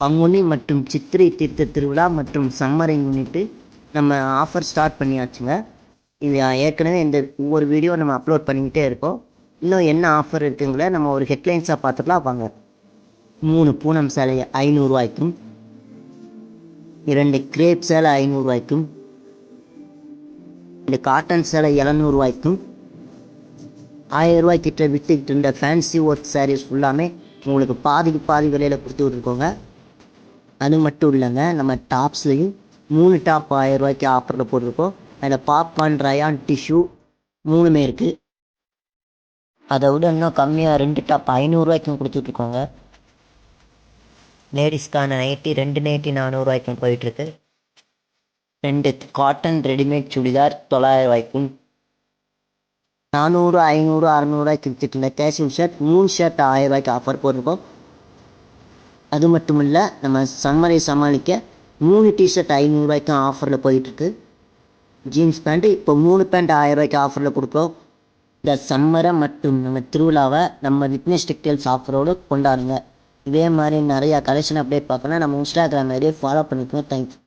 பங்குனி மற்றும் சித்திரை தீர்த்த திருவிழா மற்றும் சம்மரை முன்னிட்டு நம்ம ஆஃபர் ஸ்டார்ட் பண்ணியாச்சுங்க. இது ஏற்கனவே இந்த ஒவ்வொரு வீடியோ நம்ம அப்லோட் பண்ணிக்கிட்டே இருக்கோம். இன்னும் என்ன ஆஃபர் இருக்குங்கள நம்ம ஒரு ஹெட்லைன்ஸாக பார்த்துக்கலாம் வாங்க. 3 பூனம் சேலை 500 2 கிரேப் சேலை 500 2 காட்டன் சேலை 700 1000 கிட்ட விற்றுக்கிட்டு இருந்த ஃபேன்சி ஒர்க் சாரீஸ் ஃபுல்லாமே உங்களுக்கு பாதிக்கு பாதி விலையில் கொடுத்து விட்ருக்கோங்க. அது மட்டும் இல்லைங்க, நம்ம டாப்ஸ்லேயும் 3 டாப் 1000 ஆஃபரில் போட்டிருக்கோம். அதில் பாப்கார்ன், ரயான், டிஷ்யூ 3மே இருக்குது. அதை விட இன்னும் கம்மியாக 2 டாப் 500 கொடுத்துட்ருக்கோங்க. லேடிஸ்க்கான நைட்டி 2 நைட்டி 400 போயிட்டுருக்கு. 2 காட்டன் ரெடிமேட் சுடிதார் 900 400, 500, 600 விற்றுட்டு இருந்த கேஷுவல் ஷர்ட் 3 ஷர்ட் 1000 ஆஃபர் போட்டிருக்கோம். அது மட்டும் இல்லை, நம்ம சம்மரை சமாளிக்க 3 டிஷர்ட் 500 ஆஃபரில் போயிட்டுருக்கு. ஜீன்ஸ் பேண்ட்டு இப்போ 3 பேண்ட் 1000 ஆஃபரில் கொடுக்குறோம். இந்த சம்மரை மற்றும் நம்ம திருவிழாவை நம்ம விக்னேஷ் டெக்டைல்ஸ் ஆஃபரோடு கொண்டாடுங்க. இதே மாதிரி நிறையா கலெக்ஷன் அப்டேட் பார்க்கணுன்னா நம்ம இன்ஸ்டாகிராம் ஐடியை ஃபாலோ பண்ணிக்கோங்க. தேங்க்யூ.